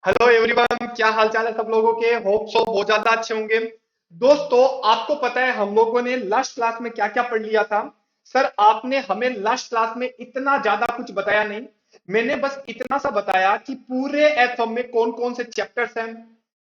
Hello everyone, क्या हाल चाल है सब लोगों के। होप सो बहुत ज्यादा अच्छे होंगे। दोस्तों, आपको पता है हम लोगों ने लास्ट क्लास में क्या क्या पढ़ लिया था। सर, आपने हमें लास्ट क्लास में इतना ज्यादा कुछ बताया नहीं। मैंने बस इतना सा बताया कि पूरे एफएम में कौन कौन से चैप्टर्स हैं।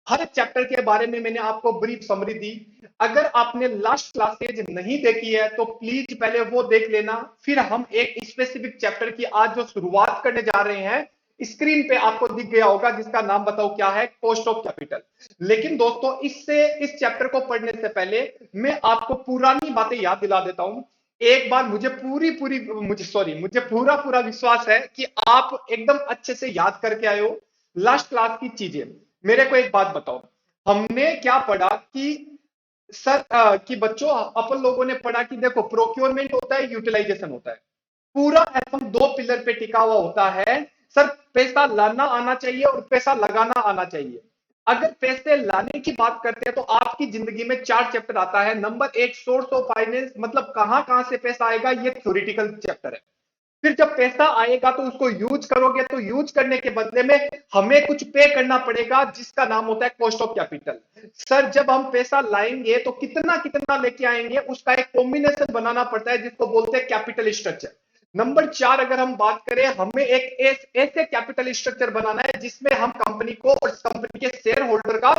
हर चैप्टर के बारे में मैंने आपको ब्रीफ समरी दी। अगर आपने लास्ट क्लासेज नहीं देखी है तो प्लीज पहले वो देख लेना। फिर हम एक स्पेसिफिक चैप्टर की आज जो शुरुआत करने जा रहे हैं, स्क्रीन पे आपको दिख गया होगा, जिसका नाम बताओ क्या है, कॉस्ट ऑफ कैपिटल। लेकिन दोस्तों, इससे इस चैप्टर को पढ़ने से पहले मैं आपको पुरानी बातें याद दिला देता हूं। एक बार मुझे पूरी पूरी मुझे सॉरी मुझे पूरा पूरा विश्वास है कि आप एकदम अच्छे से याद करके आए हो लास्ट क्लास की चीजें। मेरे को एक बात बताओ, हमने क्या पढ़ा कि सर कि बच्चों, अपन लोगों ने पढ़ा कि देखो, प्रोक्योरमेंट होता है, यूटिलाइजेशन होता है। पूरा एफएम दो पिलर पे टिका हुआ होता है। सर, पैसा लाना आना चाहिए और पैसा लगाना आना चाहिए। अगर पैसे लाने की बात करते हैं तो आपकी जिंदगी में चार चैप्टर आता है। नंबर एक, सोर्स ऑफ फाइनेंस, मतलब कहां कहां से पैसा आएगा, ये थ्योरेटिकल चैप्टर है। फिर जब पैसा आएगा तो उसको यूज करोगे, तो यूज करने के बदले में हमें कुछ पे करना पड़ेगा, जिसका नाम होता है कॉस्ट ऑफ कैपिटल। सर, जब हम पैसा लाएंगे तो कितना कितना लेके आएंगे, उसका एक कॉम्बिनेशन बनाना पड़ता है, जिसको बोलते हैं कैपिटल स्ट्रक्चर। नंबर चार, अगर हम बात करें, हमें एक ऐसे कैपिटल स्ट्रक्चर बनाना है जिसमें हम कंपनी को और कंपनी के शेयर होल्डर का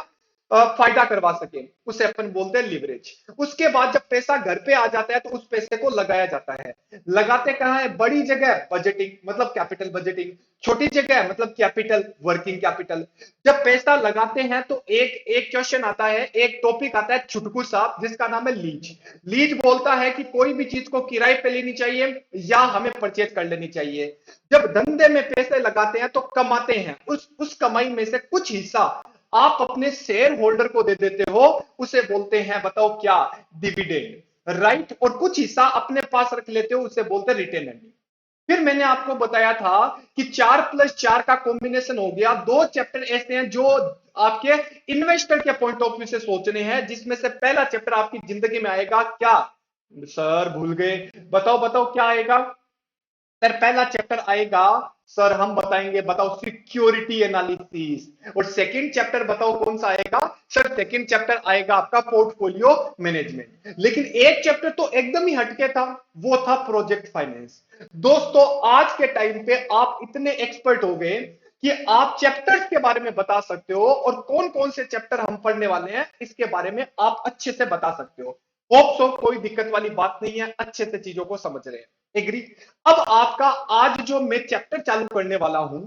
फायदा करवा सके, उसे अपन बोलते हैं लिवरेज। उसके बाद जब पैसा घर पे आ जाता है तो उस पैसे को लगाया जाता है। लगाते कहां है? बड़ी जगह बजटिंग, मतलब कैपिटल बजटिंग। छोटी जगह मतलब कैपिटल वर्किंग कैपिटल। जब पैसा लगाते हैं तो एक एक क्वेश्चन आता है, एक टॉपिक आता है छुटकू सा, जिसका नाम है लीज। लीज बोलता है कि कोई भी चीज को किराए पे लेनी चाहिए या हमें परचेज कर लेनी चाहिए। जब धंधे में पैसे लगाते हैं तो कमाते हैं, उस कमाई में से कुछ हिस्सा आप अपने शेयर होल्डर को दे देते हो। उसे बोलते हैं, बताओ क्या, डिविडेंड। राइट। और कुछ हिस्सा अपने पास रख लेते हो, उसे बोलते हैं रिटेन अर्निंग। फिर मैंने आपको बताया था कि चार प्लस चार का कॉम्बिनेशन हो गया। दो चैप्टर ऐसे हैं जो आपके इन्वेस्टर के पॉइंट ऑफ व्यू से सोचने हैं, जिसमें से पहला चैप्टर आपकी जिंदगी में आएगा क्या? सर, भूल गए? बताओ बताओ क्या आएगा। सर, पहला चैप्टर आएगा, सर हम बताएंगे, बताओ, सिक्योरिटी एनालिसिस। और सेकंड चैप्टर बताओ कौन सा आएगा? सर, सेकंड चैप्टर आएगा आपका पोर्टफोलियो मैनेजमेंट। लेकिन एक चैप्टर तो एकदम ही हटके था, वो था प्रोजेक्ट फाइनेंस। दोस्तों, आज के टाइम पे आप इतने एक्सपर्ट हो गए कि आप चैप्टर्स के बारे में बता सकते हो, और कौन कौन से चैप्टर हम पढ़ने वाले हैं इसके बारे में आप अच्छे से बता सकते हो। होप सो कोई दिक्कत वाली बात नहीं है, अच्छे से चीजों को समझ रहे हैं। एग्री। अब आपका आज जो मैं चैप्टर चालू करने वाला हूं,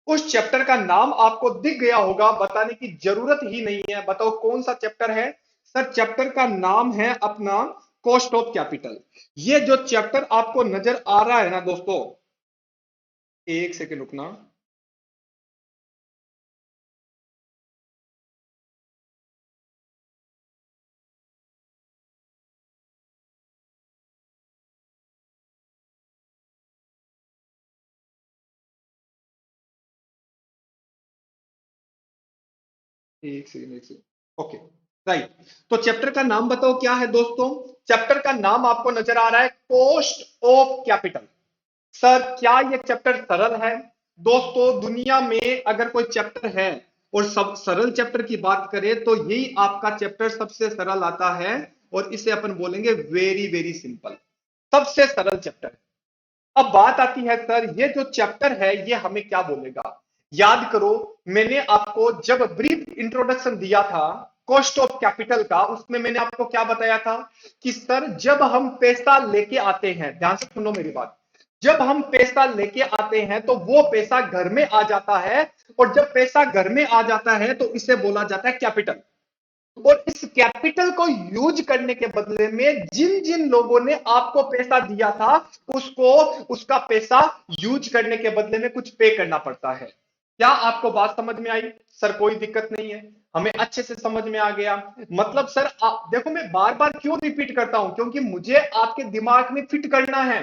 उस चैप्टर का नाम आपको दिख गया होगा, बताने की जरूरत ही नहीं है। बताओ कौन सा चैप्टर है? सर, चैप्टर का नाम है अपना कॉस्ट ऑफ कैपिटल। ये जो चैप्टर आपको नजर आ रहा है ना दोस्तों, एक सेकेंड रुकना। एक सेकेंड, एक सेकेंड। ओके। राइट। तो चैप्टर का नाम बताओ क्या है दोस्तों? चैप्टर का नाम आपको नजर आ रहा है, कॉस्ट ऑफ कैपिटल। सर, क्या ये चैप्टर सरल है? दोस्तों, दुनिया में अगर कोई चैप्टर है और सब सरल चैप्टर की बात करें तो यही आपका चैप्टर सबसे सरल आता है। और इसे अपन बोलेंगे वेरी वेरी सिंपल, सबसे सरल चैप्टर। अब बात आती है, सर ये जो चैप्टर है ये हमें क्या बोलेगा? याद करो, मैंने आपको जब ब्रीफ इंट्रोडक्शन दिया था कॉस्ट ऑफ कैपिटल का, उसमें मैंने आपको क्या बताया था कि सर, जब हम पैसा लेके आते हैं, ध्यान से सुनो मेरी बात, जब हम पैसा लेके आते हैं तो वो पैसा घर में आ जाता है। और जब पैसा घर में आ जाता है तो इसे बोला जाता है कैपिटल। और इस कैपिटल को यूज करने के बदले में जिन जिन लोगों ने आपको पैसा दिया था, उसको उसका पैसा यूज करने के बदले में कुछ पे करना पड़ता है। क्या आपको बात समझ में आई? सर, कोई दिक्कत नहीं है, हमें अच्छे से समझ में आ गया। मतलब सर, देखो, मैं बार बार क्यों रिपीट करता हूं, क्योंकि मुझे आपके दिमाग में फिट करना है।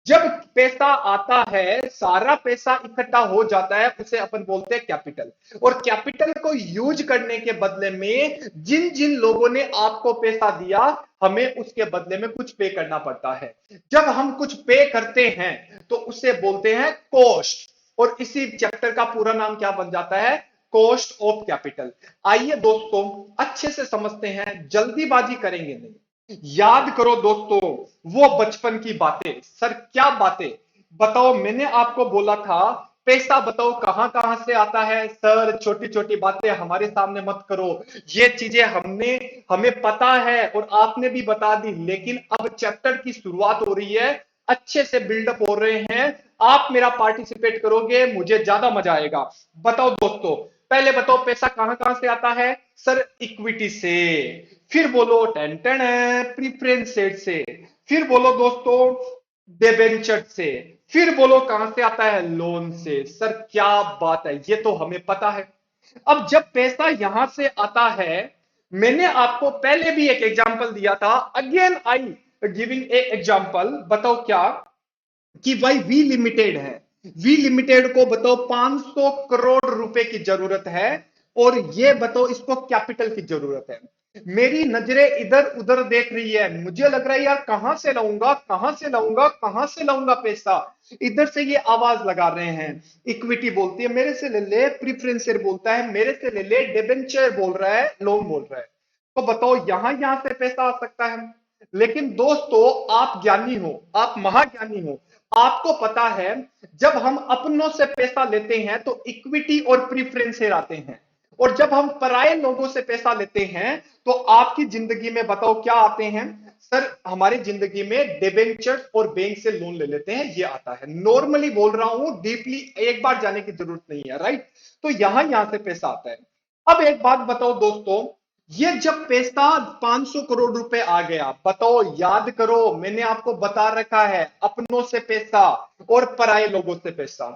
जब पैसा आता है, सारा पैसा इकट्ठा हो जाता है, उसे अपन बोलते हैं कैपिटल। और कैपिटल को यूज करने के बदले में जिन जिन लोगों ने आपको पैसा दिया, हमें उसके बदले में कुछ पे करना पड़ता है। जब हम कुछ पे करते हैं तो उसे बोलते हैं कॉस्ट। और इसी चैप्टर का पूरा नाम क्या बन जाता है? Cost of capital. आइए दोस्तों अच्छे से समझते हैं, जल्दीबाजी करेंगे नहीं। याद करो दोस्तों वो बचपन की बातें। सर क्या बातें? बताओ, मैंने आपको बोला था पैसा बताओ कहां कहां से आता है। सर छोटी छोटी बातें हमारे सामने मत करो, ये चीजें हमें पता है और आपने भी बता दी, लेकिन अब चैप्टर की शुरुआत हो रही है, अच्छे से बिल्डअप हो रहे हैं। आप मेरा पार्टिसिपेट करोगे, मुझे ज्यादा मजा आएगा। बताओ दोस्तों, पहले बताओ पैसा कहां कहां से आता है। सर इक्विटी से, फिर बोलो टेन टेन प्रीफरेंस शेयर से, फिर बोलो दोस्तों डिबेंचर से, फिर बोलो कहां से आता है, लोन से। सर क्या बात है, ये तो हमें पता है। अब जब पैसा यहां से आता है, मैंने आपको पहले भी एक एग्जांपल दिया था, again I giving a example. बताओ क्या कि भाई वी लिमिटेड है, वी लिमिटेड को बताओ 500 करोड़ रुपए की जरूरत है, और ये बताओ इसको कैपिटल की जरूरत है। मेरी नजरें इधर उधर देख रही है, मुझे लग रहा है यार कहां से लाऊंगा, कहां से लाऊंगा, कहां से लाऊंगा पैसा। इधर से ये आवाज लगा रहे हैं, इक्विटी बोलती है मेरे से ले ले, प्रीफरेंस शेयर बोलता है मेरे से ले ले, डिबेंचर बोल रहा है, लोन बोल रहा है। तो बताओ यहां यहां से पैसा आ सकता है। लेकिन दोस्तों आप ज्ञानी हो, आप महाज्ञानी हो, आपको पता है जब हम अपनों से पैसा लेते हैं तो इक्विटी और प्रीफरेंस शेयर आते हैं, और जब हम पराये लोगों से पैसा लेते हैं तो आपकी जिंदगी में बताओ क्या आते हैं। सर हमारी जिंदगी में डिबेंचर और बैंक से लोन ले लेते हैं, ये आता है। नॉर्मली बोल रहा हूं, डीपली एक बार जाने की जरूरत नहीं है, राइट। तो यहां यहां से पैसा आता है। अब एक बात बताओ दोस्तों, ये जब पैसा 500 करोड़ रुपए आ गया, बताओ याद करो मैंने आपको बता रखा है अपनों से पैसा और पराये लोगों से पैसा।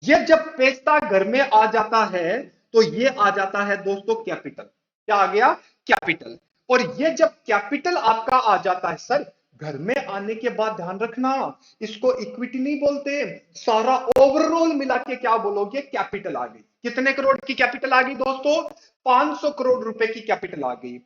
ये जब पैसा घर में आ जाता है तो ये आ जाता है दोस्तों कैपिटल। क्या आ गया? कैपिटल। और ये जब कैपिटल आपका आ जाता है, सर घर में आने के बाद ध्यान रखना, इसको इक्विटी नहीं बोलते, सारा ओवरऑल मिला के क्या बोलोगे, कैपिटल आ गई। कितने करोड़ की कैपिटल आ गई दोस्तों? 500 करोड़ रुपए की कैपिटल आ गई।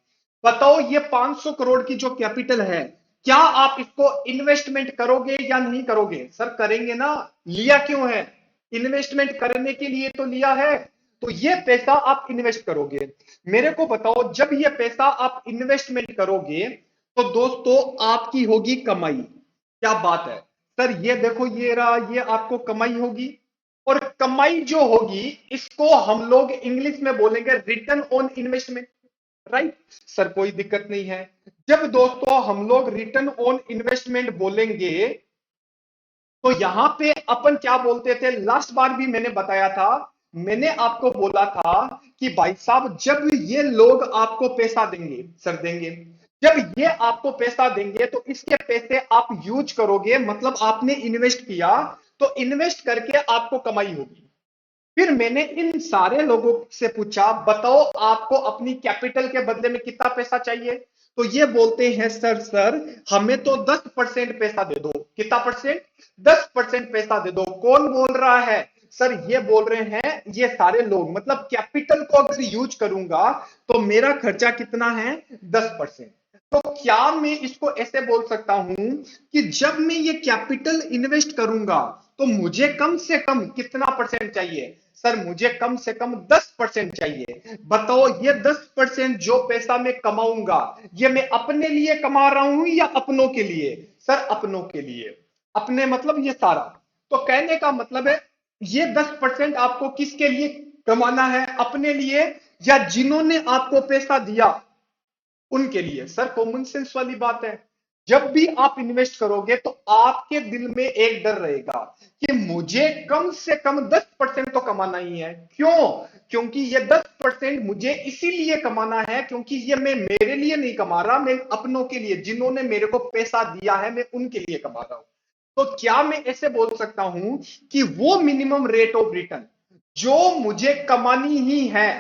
बताओ ये 500 करोड़ की जो कैपिटल है, क्या आप इसको इन्वेस्टमेंट करोगे या नहीं करोगे? सर करेंगे ना, लिया क्यों है? इन्वेस्टमेंट करने के लिए तो लिया है। तो ये पैसा आप इन्वेस्ट करोगे। मेरे को बताओ जब ये पैसा आप इन्वेस्टमेंट करोगे तो दोस्तों आपकी होगी कमाई। क्या बात है सर, ये देखो ये रहा, ये आपको कमाई होगी। और कमाई जो होगी इसको हम लोग इंग्लिश में बोलेंगे return on investment, right. Sir कोई दिक्कत नहीं है। जब दोस्तों हम लोग रिटर्न ऑन इन्वेस्टमेंट बोलेंगे तो यहां पे अपन क्या बोलते थे, लास्ट बार भी मैंने बताया था, मैंने आपको बोला था कि भाई साहब जब ये लोग आपको पैसा देंगे, सर देंगे, जब ये आपको पैसा देंगे तो इसके पैसे आप यूज करोगे, मतलब आपने इन्वेस्ट किया, तो इन्वेस्ट करके आपको कमाई होगी। फिर मैंने इन सारे लोगों से पूछा बताओ आपको अपनी कैपिटल के बदले में कितना पैसा चाहिए। तो ये बोलते हैं सर हमें तो 10% पैसा दे दो। कितना परसेंट? 10% पैसा दे दो। कौन बोल रहा है? सर ये बोल रहे हैं ये सारे लोग, मतलब कैपिटल को अगर यूज करूंगा तो मेरा खर्चा कितना है? 10%। तो क्या मैं इसको ऐसे बोल सकता हूं कि जब मैं ये कैपिटल इन्वेस्ट करूंगा तो मुझे कम से कम कितना परसेंट चाहिए? सर मुझे कम से कम 10% चाहिए। बताओ ये 10% जो पैसा मैं कमाऊंगा, ये मैं अपने लिए कमा रहा हूं या अपनों के लिए? सर अपनों के लिए। अपने मतलब ये सारा। तो कहने का मतलब है ये 10% आपको किसके लिए कमाना है? अपने लिए या जिन्होंने आपको पैसा दिया उनके लिए? सर कॉमन सेंस वाली बात है। जब भी आप इन्वेस्ट करोगे तो आपके दिल में एक डर रहेगा कि मुझे कम से कम 10% तो कमाना ही है। क्यों? क्योंकि ये 10% मुझे इसीलिए कमाना है क्योंकि ये मैं मेरे लिए नहीं कमा रहा, मैं अपनों के लिए, जिन्होंने मेरे को पैसा दिया है मैं उनके लिए कमा रहा हूं। तो क्या मैं ऐसे बोल सकता हूं कि वो मिनिमम रेट ऑफ रिटर्न जो मुझे कमानी ही है,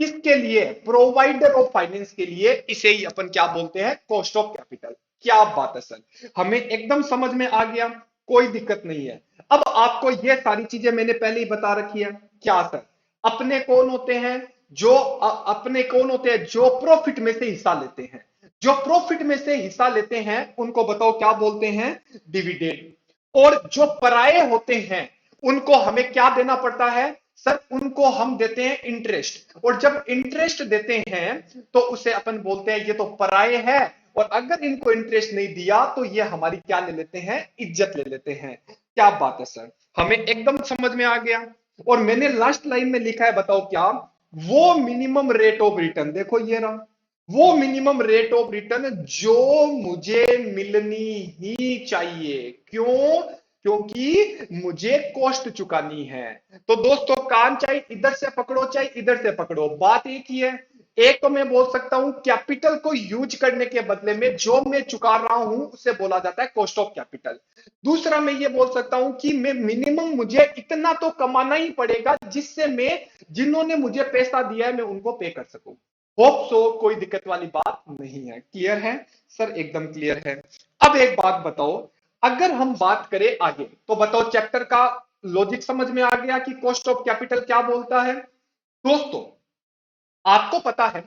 किसके लिए? प्रोवाइडर ऑफ फाइनेंस के लिए, इसे ही अपन क्या बोलते हैं? Cost of capital. क्या बात है सर, हमें एकदम समझ में आ गया, कोई दिक्कत नहीं है। अब आपको ये सारी चीजें मैंने पहले ही बता रखी है। क्या सर? अपने कौन होते हैं? जो अपने कौन होते हैं? जो प्रॉफिट में से हिस्सा लेते हैं। जो प्रॉफिट में से हिस्सा लेते हैं उनको बताओ क्या बोलते हैं? डिविडेंड। और जो पराये होते हैं उनको हमें क्या देना पड़ता है? सर उनको हम देते हैं इंटरेस्ट, और जब इंटरेस्ट देते हैं तो उसे अपन बोलते हैं ये तो पराये है, और अगर इनको इंटरेस्ट नहीं दिया तो ये हमारी क्या ले लेते हैं, इज्जत ले लेते हैं। क्या बात है सर, हमें एकदम समझ में आ गया। और मैंने लास्ट लाइन में लिखा है, बताओ क्या, वो मिनिमम रेट ऑफ रिटर्न, देखो ये रहा, वो मिनिमम रेट ऑफ रिटर्न जो मुझे मिलनी ही चाहिए। क्यों? क्योंकि मुझे कॉस्ट चुकानी है। तो दोस्तों कान चाहे इधर से पकड़ो चाहे इधर से पकड़ो, बात एक ही है। एक तो मैं बोल सकता हूं कैपिटल को यूज करने के बदले में जो मैं चुका रहा हूं उसे बोला जाता है कॉस्ट ऑफ कैपिटल। दूसरा मैं ये बोल सकता हूं कि मैं मिनिमम मुझे इतना तो कमाना ही पड़ेगा जिससे मैं, जिन्होंने मुझे पैसा दिया है मैं उनको पे कर सकूं। होप सो कोई दिक्कत वाली बात नहीं है। क्लियर है सर? एकदम क्लियर है। अब एक बात बताओ, अगर हम बात करें आगे, तो बताओ चैप्टर का लॉजिक समझ में आ गया कि कॉस्ट ऑफ कैपिटल क्या बोलता है। दोस्तों आपको पता है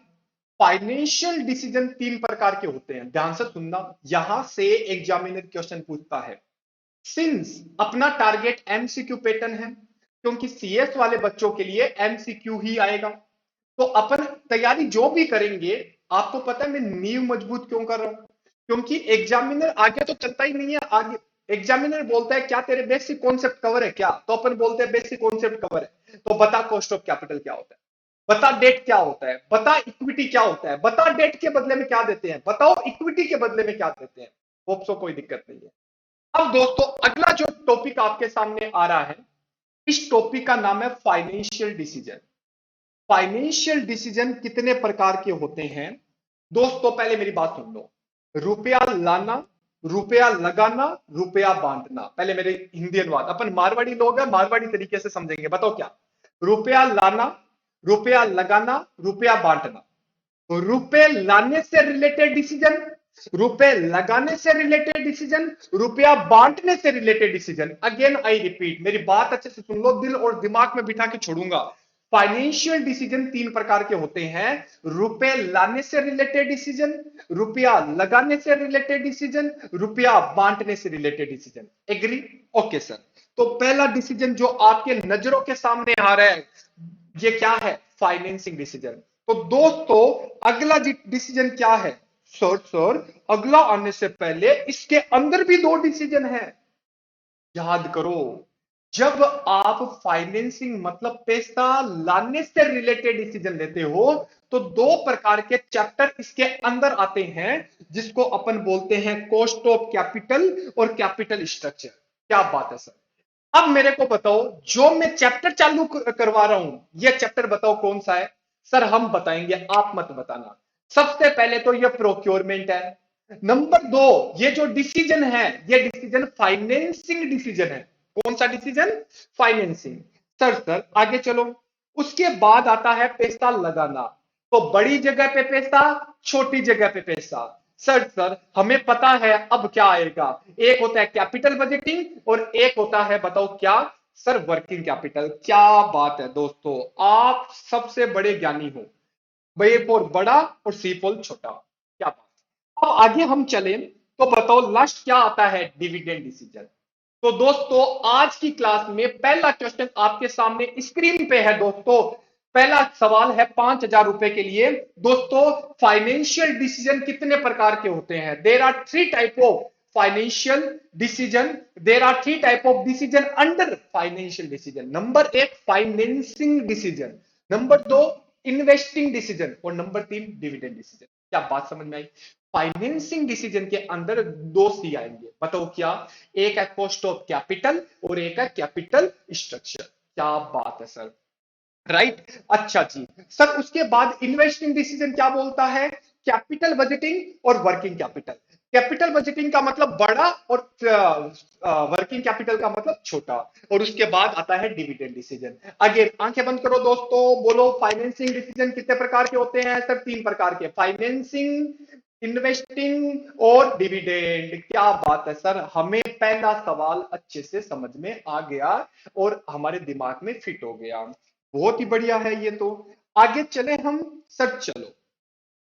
फाइनेंशियल डिसीजन तीन प्रकार के होते हैं, ध्यान से सुनना, यहां से एग्जामिनर क्वेश्चन पूछता है। सिंस अपना टारगेट एमसीक्यू पैटर्न है, क्योंकि सीएस वाले बच्चों के लिए एमसीक्यू ही आएगा, तो अपन तैयारी जो भी करेंगे, आपको पता है मैं नींव मजबूत क्यों कर रहा हूं, क्योंकि एग्जामिनर आगे तो चलता ही नहीं है। आगे एग्जामिनर बोलता है क्या तेरे बेसिक कॉन्सेप्ट कवर है क्या, तो अपन बोलते हैं बेसिक कॉन्सेप्ट कवर है, तो बता कॉस्ट ऑफ कैपिटल क्या होता है, बता डेट क्या होता है, बता इक्विटी क्या होता है, बता डेट के बदले में क्या देते हैं, बताओ इक्विटी के बदले में क्या देते हैं। होप सो कोई दिक्कत नहीं है। अब दोस्तों अगला जो टॉपिक आपके सामने आ रहा है, इस टॉपिक का नाम है फाइनेंशियल डिसीजन। फाइनेंशियल डिसीजन कितने प्रकार के होते हैं दोस्तों, पहले मेरी बात सुन लो। रुपया लाना, रुपया लगाना, रुपया बांटना। पहले मेरे हिंदी अनुवाद, अपन मारवाड़ी लोग हैं, मारवाड़ी तरीके से समझेंगे। बताओ क्या, रुपया लाना, रुपया लगाना, रुपया बांटना। रुपए लाने से रिलेटेड डिसीजन, रुपए लगाने से रिलेटेड डिसीजन, रुपया बांटने से related decision. Again I repeat, मेरी बात अच्छे से सुन लो, दिल और दिमाग में बिठा के छोड़ूंगा। फाइनेंशियल डिसीजन तीन प्रकार के होते हैं, रुपए लाने से रिलेटेड डिसीजन, रुपया लगाने से रिलेटेड डिसीजन, रुपया बांटने से related decision. Agree? Okay sir. तो पहला डिसीजन जो आपके नजरों के सामने आ रहा है, ये क्या है, फाइनेंसिंग डिसीजन। तो दोस्तों अगला डिसीजन क्या है, सर अगला आने से पहले इसके अंदर भी दो डिसीजन है, याद करो। जब आप फाइनेंसिंग मतलब पैसा लाने से रिलेटेड डिसीजन लेते हो, तो दो प्रकार के चैप्टर इसके अंदर आते हैं, जिसको अपन बोलते हैं कॉस्ट ऑफ कैपिटल और कैपिटल स्ट्रक्चर। क्या बात है सर। अब मेरे को बताओ, जो मैं चैप्टर चालू करवा रहा हूं, ये चैप्टर बताओ कौन सा है। सर हम बताएंगे, आप मत बताना। सबसे पहले तो ये प्रोक्योरमेंट है। नंबर दो, ये जो डिसीजन है, ये डिसीजन फाइनेंसिंग डिसीजन है। कौन सा डिसीजन? फाइनेंसिंग। सर आगे चलो। उसके बाद आता है पैसा लगाना। तो बड़ी जगह पे पैसा, छोटी जगह पे पैसा। सर हमें पता है अब क्या आएगा। एक होता है कैपिटल बजटिंग और एक होता है, बताओ क्या सर, वर्किंग कैपिटल। क्या बात है दोस्तों, आप सबसे बड़े ज्ञानी हो। बे फॉर बड़ा और सी फॉर छोटा। क्या बात। अब आगे हम चले तो बताओ लास्ट क्या आता है, डिविडेंड डिसीजन। तो दोस्तों आज की क्लास में पहला क्वेश्चन आपके सामने स्क्रीन पे है दोस्तों। पहला सवाल है 5,000 रुपए के लिए। दोस्तों फाइनेंशियल डिसीजन कितने प्रकार के होते हैं? There are three type of financial decision, there are three type of decision under financial decision. Number एक फाइनेंसिंग डिसीजन, नंबर दो इन्वेस्टिंग डिसीजन, और नंबर तीन डिविडेंड डिसीजन। क्या बात समझ में आई? फाइनेंसिंग डिसीजन के अंदर दो सी आएंगे, बताओ क्या, एक है कॉस्ट ऑफ कैपिटल और एक है कैपिटल स्ट्रक्चर। क्या बात है सर, राइट। अच्छा जी सर, उसके बाद इन्वेस्टिंग डिसीजन क्या बोलता है, कैपिटल बजटिंग और वर्किंग कैपिटल। कैपिटल बजटिंग का मतलब बड़ा और वर्किंग कैपिटल का मतलब छोटा। और उसके बाद आता है डिविडेंड डिसीजन। अगेन आंखें बंद करो दोस्तों, बोलो फाइनेंसिंग डिसीजन कितने प्रकार के होते हैं? सर तीन प्रकार के, फाइनेंसिंग, इन्वेस्टिंग और डिविडेंड। क्या बात है सर, हमें पहला सवाल अच्छे से समझ में आ गया और हमारे दिमाग में फिट हो गया। बहुत ही बढ़िया है ये तो। आगे चले हम। सर चलो,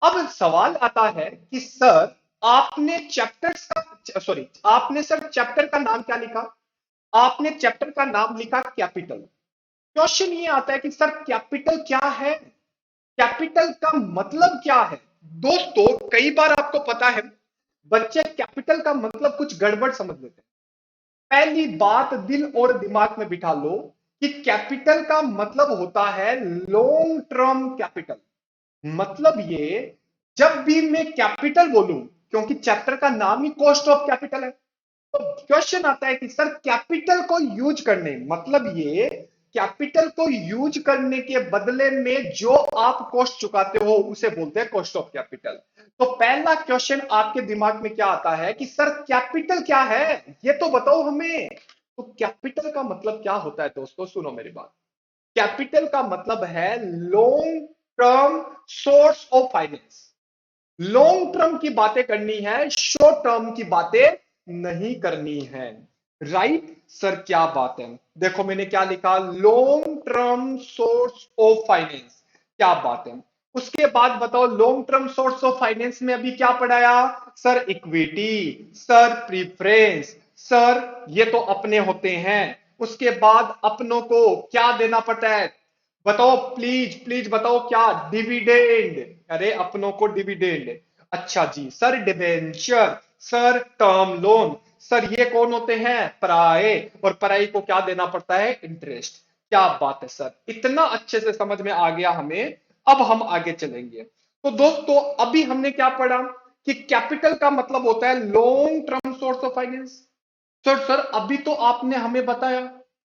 अब सवाल आता है कि सर आपने चैप्टर का, सॉरी आपने सर चैप्टर का नाम क्या लिखा? आपने चैप्टर का नाम लिखा कैपिटल। क्वेश्चन ये आता है कि सर कैपिटल क्या है, कैपिटल का मतलब क्या है। दोस्तों कई बार आपको पता है बच्चे कैपिटल का मतलब कुछ गड़बड़ समझ लेते हैं। पहली बात दिल और दिमाग में बिठा लो कि कैपिटल का मतलब होता है लॉन्ग टर्म कैपिटल। मतलब ये, जब भी मैं कैपिटल बोलूं, क्योंकि चैप्टर का नाम ही कॉस्ट ऑफ कैपिटल है, तो क्वेश्चन आता है कि सर कैपिटल को यूज करने, मतलब ये कैपिटल को यूज करने के बदले में जो आप कॉस्ट चुकाते हो उसे बोलते हैं कॉस्ट ऑफ कैपिटल। तो पहला क्वेश्चन आपके दिमाग में क्या आता है कि सर कैपिटल क्या है, ये तो बताओ हमें। तो कैपिटल का मतलब क्या होता है दोस्तों, सुनो मेरी बात। कैपिटल का मतलब है long term source of finance. Long term की बातें करनी है, शॉर्ट टर्म की बातें नहीं करनी है। राइट सर, क्या बात है। देखो मैंने क्या लिखा, long term source of finance. क्या बात है। उसके बाद बताओ long term source of finance में अभी क्या पढ़ाया, sir equity, sir preference, sir ये तो अपने होते हैं। उसके बाद अपनों को क्या देना पड़ता है, बताओ प्लीज प्लीज बताओ क्या, डिविडेंड। अरे अपनों को डिविडेंड। अच्छा जी sir, debenture, sir term loan. Sir ये कौन होते हैं, पराये, और पराई को क्या देना पड़ता है, इंटरेस्ट। क्या बात है सर, इतना अच्छे से समझ में आ गया हमें। अब हम आगे चलेंगे। तो दोस्तों अभी हमने क्या पढ़ा कि कैपिटल का मतलब होता है long term source of finance. Sir अभी तो आपने हमें बताया,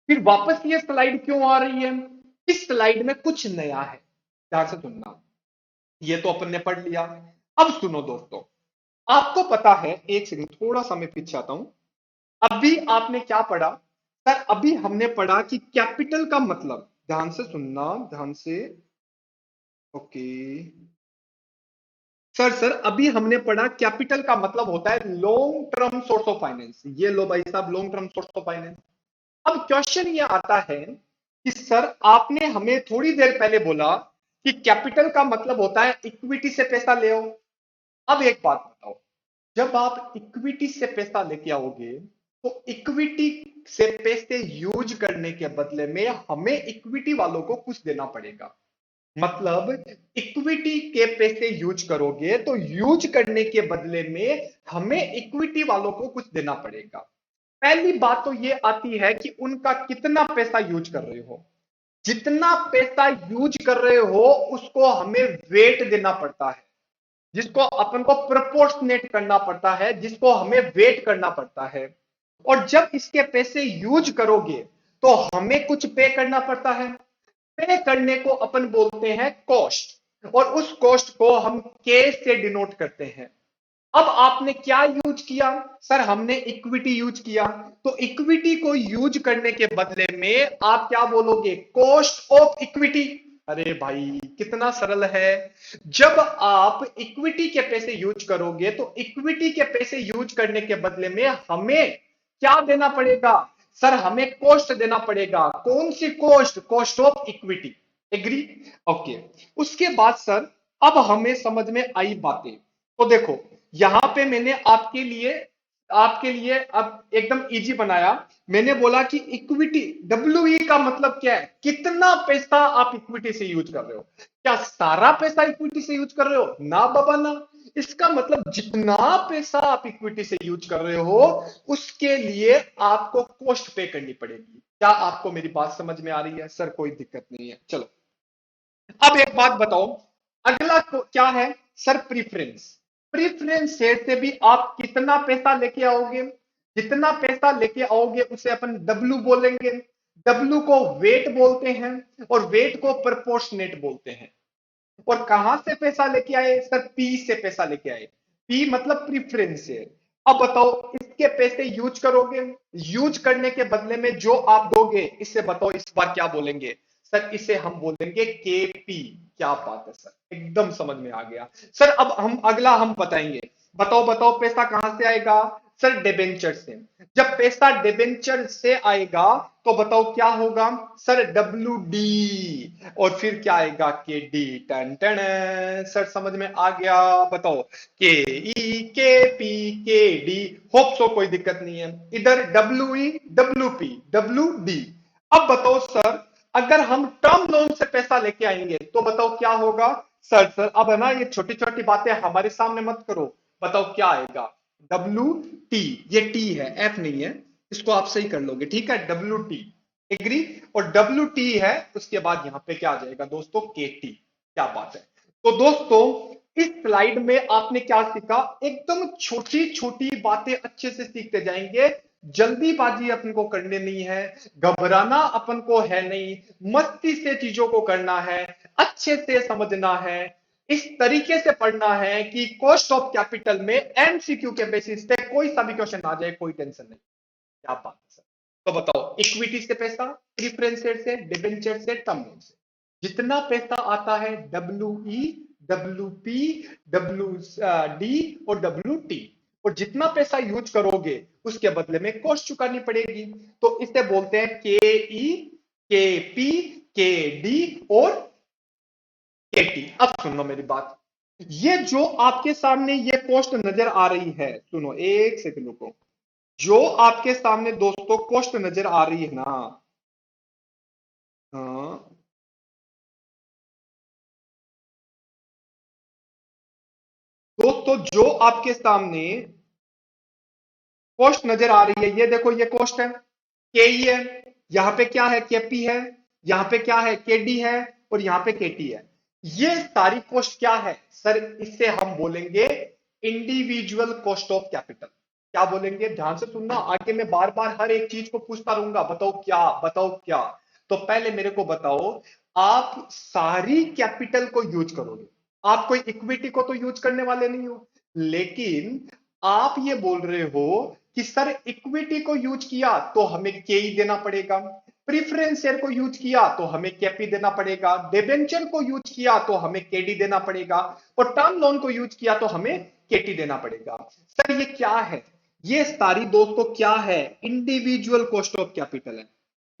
फिर वापस ये स्लाइड क्यों आ रही है। इस स्लाइड में कुछ नया है, ध्यान से सुनना। ये तो अपन ने पढ़ लिया। अब सुनो दोस्तों, आपको पता है, एक सेकंड थोड़ा सा मैं पीछे आता हूं। अभी आपने क्या पढ़ा, सर अभी हमने पढ़ा कि कैपिटल का मतलब, ध्यान से सुनना, ध्यान से। ओके सर अभी हमने पढ़ा कैपिटल का मतलब होता है long term source of finance. ये लो भाई साहब, long term source of finance. अब क्वेश्चन ये आता है कि सर आपने हमें थोड़ी देर पहले बोला कि कैपिटल का मतलब होता है इक्विटी से पैसा ले आओ। अब एक बात बताओ, जब आप इक्विटी से पैसा लेके आओगे तो इक्विटी से पैसे यूज करने के बदले में हमें इक्विटी वालों को कुछ देना पड़ेगा। मतलब इक्विटी के पैसे यूज करोगे तो यूज करने के बदले में हमें इक्विटी वालों को कुछ देना पड़ेगा। पहली बात तो ये आती है कि उनका कितना पैसा यूज कर रहे हो। जितना पैसा यूज कर रहे हो उसको हमें वेट देना पड़ता है, जिसको अपन को प्रोपोर्शनेट करना पड़ता है, जिसको हमें वेट करना पड़ता है। और जब इसके पैसे यूज करोगे तो हमें कुछ पे करना पड़ता है। पे करने को अपन बोलते हैं कॉस्ट, और उस कॉस्ट को हम के से डिनोट करते हैं। अब आपने क्या यूज किया, सर हमने इक्विटी यूज किया। तो इक्विटी को यूज करने के बदले में आप क्या बोलोगे, कॉस्ट ऑफ इक्विटी। अरे भाई कितना सरल है। जब आप इक्विटी के पैसे यूज करोगे तो इक्विटी के पैसे यूज करने के बदले में हमें क्या देना पड़ेगा, सर हमें कॉस्ट देना पड़ेगा। कौन सी cost, cost of equity. Agree. Okay. उसके बाद सर अब हमें समझ में आई बातें। तो देखो यहां पे मैंने आपके लिए अब एकदम इजी बनाया। मैंने बोला कि इक्विटी, डब्ल्यू ई का मतलब क्या है, कितना पैसा आप इक्विटी से यूज कर रहे हो। क्या सारा पैसा इक्विटी से यूज कर रहे हो, ना बाबा ना। इसका मतलब जितना पैसा आप इक्विटी से यूज कर रहे हो उसके लिए आपको कॉस्ट पे करनी पड़ेगी। क्या आपको मेरी बात समझ में आ रही है, सर कोई दिक्कत नहीं है, चलो। अब एक बात बताओ, अगला क्या है, सर प्रीफरेंस। प्रीफरेंस शेयर से भी आप कितना पैसा लेके आओगे, जितना पैसा लेके आओगे उसे अपन डब्ल्यू बोलेंगे। डब्ल्यू को वेट बोलते हैं, और वेट को प्रोपोर्शनेट बोलते हैं। और कहां से पैसा लेके आए, सर पी से पैसा लेके आए। पी मतलब प्रीफरेंस शेयर। अब बताओ इसके पैसे यूज करोगे, यूज करने के बदले में जो आप दोगे इसे बताओ इस बार क्या बोलेंगे, सर इसे हम बोलेंगे केपी। क्या बात है सर, एकदम समझ में आ गया। सर अब हम अगला हम बताएंगे। बताओ बताओ पैसा कहां से आएगा, सर डिबेंचर से। जब पैसा डिबेंचर से आएगा तो बताओ क्या होगा, सर डब्ल्यू डी, और फिर क्या आएगा, के डी। टन टन, सर समझ में आ गया। बताओ के ई, के पी, के डी। होप सो कोई दिक्कत नहीं है। इधर W E, W P, W D. अब बताओ सर अगर हम टर्म लोन से पैसा लेके आएंगे तो बताओ क्या होगा। सर अब है ना, ये छोटी छोटी बातें हमारे सामने मत करो, बताओ क्या आएगा। डब्ल्यू टी, ये टी है, एफ नहीं है, इसको आप सही कर लोगे, ठीक है, डब्ल्यू टी, एग्री। और डब्ल्यू टी है, उसके बाद यहां पे क्या आ जाएगा दोस्तों, के टी। क्या बात है। तो दोस्तों इस स्लाइड में आपने क्या सीखा, एकदम छोटी छोटी बातें अच्छे से सीखते जाएंगे। जल्दीबाजी अपन को करनी नहीं है, घबराना अपन को है नहीं, मस्ती से चीजों को करना है, अच्छे से समझना है, इस तरीके से पढ़ना है कि कॉस्ट ऑफ कैपिटल में एमसीक्यू के बेसिस पे कोई सा भी क्वेश्चन आ जाए, कोई टेंशन नहीं। क्या बात है सर। तो बताओ, इक्विटी से पैसा, प्रीफरेंस शेयर से, डिबेंचर से, टर्म लोन से, जितना पैसा आता है W E, W P, W D और डब्ल्यू टी, और जितना पैसा यूज करोगे उसके बदले में कॉस्ट चुकानी पड़ेगी। तो इसे बोलते हैं के ई, के पी, के डी और के टी। अब सुनो मेरी बात, ये जो आपके सामने ये कॉस्ट नजर आ रही है, सुनो एक सेकंड रुको, जो आपके सामने दोस्तों कॉस्ट नजर आ रही है ना, हाँ, दोस्तों जो आपके सामने कॉस्ट नजर आ रही है, ये देखो ये कॉस्ट है, के ई है, यहां पे क्या है, के पी है, यहां पे क्या है, के डी है, और यहां पे के टी है। ये सारी कॉस्ट क्या है सर, इससे हम बोलेंगे इंडिविजुअल कॉस्ट ऑफ कैपिटल। क्या बोलेंगे, ध्यान से सुनना, आगे मैं बार बार हर एक चीज को पूछता रहूंगा, बताओ क्या, बताओ क्या। तो पहले मेरे को बताओ, आप सारी कैपिटल को यूज करोगे, आप कोई इक्विटी को तो यूज करने वाले नहीं हो, लेकिन आप ये बोल रहे हो कि सर इक्विटी को यूज किया तो हमें के ई देना पड़ेगा, प्रीफरेंस शेयर को यूज किया तो हमें केपी देना पड़ेगा, डिबेंचर को यूज किया तो हमें केडी देना पड़ेगा, और टर्म लोन को यूज किया तो हमें केटी देना पड़ेगा। सर ये क्या है, ये सारी दोस्तों क्या है, इंडिविजुअल कॉस्ट ऑफ कैपिटल है।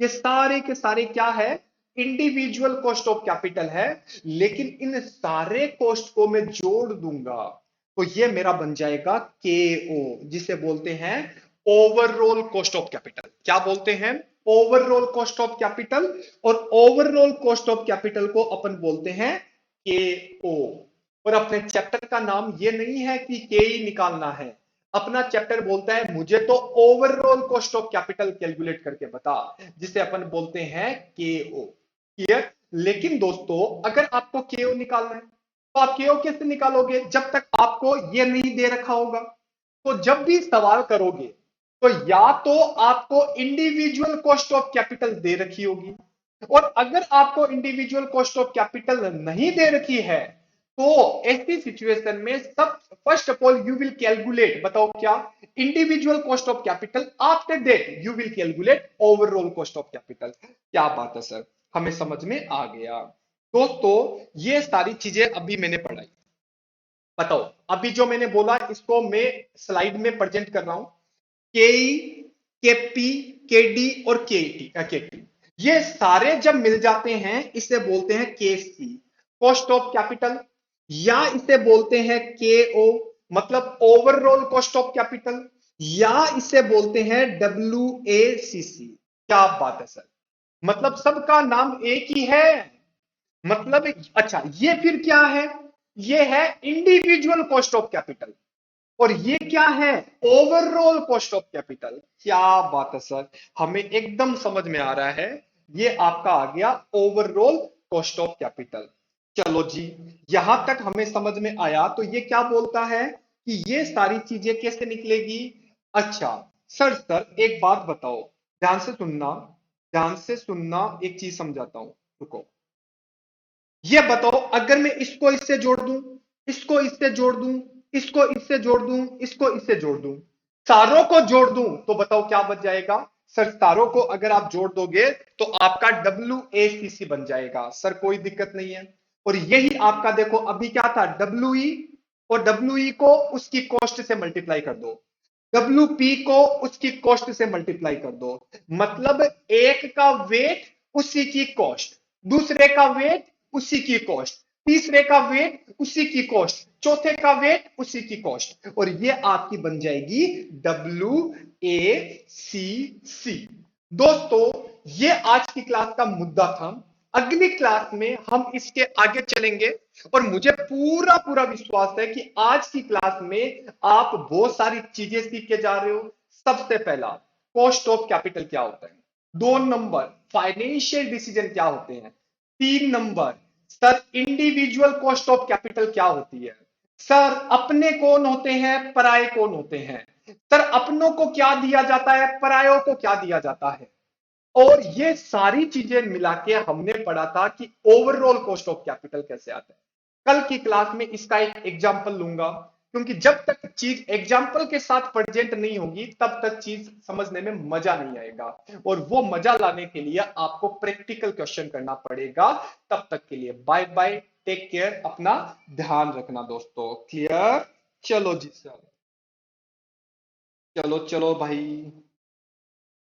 ये सारे के सारे क्या है, इंडिविजुअल कॉस्ट ऑफ कैपिटल है। लेकिन इन सारे कॉस्ट को मैं जोड़ दूंगा तो ये मेरा बन जाएगा के ओ, जिसे बोलते हैं ओवरऑल कॉस्ट ऑफ कैपिटल। क्या बोलते हैं, ओवरऑल कॉस्ट ऑफ कैपिटल। और ओवरऑल कॉस्ट ऑफ कैपिटल को अपन बोलते हैं के ओ। और अपने चैप्टर का नाम ये नहीं है कि के ई निकालना है, अपना चैप्टर बोलता है मुझे तो overall cost of capital calculate करके बता, जिसे अपन बोलते हैं के ओ। क्लियर। लेकिन दोस्तों अगर आपको के ओ निकालना है तो आप के ओ कैसे निकालोगे, जब तक आपको ये नहीं दे रखा होगा। तो जब भी सवाल करोगे तो या तो आपको इंडिविजुअल कॉस्ट ऑफ कैपिटल दे रखी होगी, और अगर आपको इंडिविजुअल कॉस्ट ऑफ कैपिटल नहीं दे रखी है तो ऐसी सिचुएशन में सब first of all you will calculate, बताओ क्या, individual cost of capital, after that you will calculate overall cost of capital. क्या बात है सर, हमें समझ में आ गया। दोस्तों ये सारी चीजें अभी मैंने पढ़ाई, बताओ अभी जो मैंने बोला इसको मैं स्लाइड में प्रेजेंट कर रहा हूं। के ई, के पी, के डी और के टी, ये सारे जब मिल जाते हैं इसे बोलते हैं के सी, कॉस्ट ऑफ कैपिटल, या इसे बोलते हैं के ओ, मतलब ओवरऑल कॉस्ट ऑफ कैपिटल, या इसे बोलते हैं डब्ल्यू ए सी सी। क्या बात है सर, मतलब सबका नाम एक ही है, मतलब अच्छा ये फिर क्या है, ये है इंडिविजुअल कॉस्ट ऑफ कैपिटल, और ये क्या है, ओवरऑल कॉस्ट ऑफ कैपिटल। क्या बात है सर, हमें एकदम समझ में आ रहा है। ये आपका आ गया ओवरऑल कॉस्ट ऑफ कैपिटल। चलो जी, यहां तक हमें समझ में आया। तो ये क्या बोलता है कि ये सारी चीजें कैसे निकलेगी। अच्छा सर एक बात बताओ, ध्यान से सुनना, ध्यान से सुनना, एक चीज समझाता हूं, रुको। ये बताओ अगर मैं इसको इससे जोड़ दूं, इसको इससे जोड़ दूं, इसको इससे जोड़ दूं, इसको इससे जोड़ दूं, सारों को जोड़ दूं, तो बताओ क्या बच जाएगा। सर सारों को अगर आप जोड़ दोगे तो आपका WACC बन जाएगा सर, कोई दिक्कत नहीं है। और यही आपका देखो अभी क्या था, WE, और WE को उसकी कॉस्ट से मल्टीप्लाई कर दो, WP को उसकी कॉस्ट से मल्टीप्लाई कर दो, मतलब एक का वेट उसी की कॉस्ट, दूसरे का वेट उसी की कॉस्ट, तीसरे का वेट उसी की कॉस्ट, चौथे का वेट उसी की कॉस्ट, और ये आपकी बन जाएगी WACC। दोस्तों ये आज की क्लास का मुद्दा था। अगली क्लास में हम इसके आगे चलेंगे और मुझे पूरा पूरा विश्वास है कि आज की क्लास में आप बहुत सारी चीजें सीख के जा रहे हो। सबसे पहला, कॉस्ट ऑफ कैपिटल क्या होता है। 2 नंबर, फाइनेंशियल डिसीजन क्या होते हैं। 3 number, sir individual cost of capital क्या होती है। सर अपने कौन होते हैं, पराये कौन होते हैं। सर अपनों को क्या दिया जाता है, परायों को क्या दिया जाता है। और ये सारी चीजें मिला के हमने पढ़ा था कि ओवरऑल कॉस्ट ऑफ कैपिटल कैसे आता है। कल की क्लास में इसका एक एग्जांपल लूंगा, क्योंकि जब तक चीज एग्जांपल के साथ प्रेजेंट नहीं होगी तब तक चीज समझने में मजा नहीं आएगा। और वो मजा लाने के लिए आपको प्रैक्टिकल क्वेश्चन करना पड़ेगा। तब तक के लिए बाय बाय, टेक केयर, अपना ध्यान रखना दोस्तों। क्लियर? चलो जी सर, चलो चलो भाई।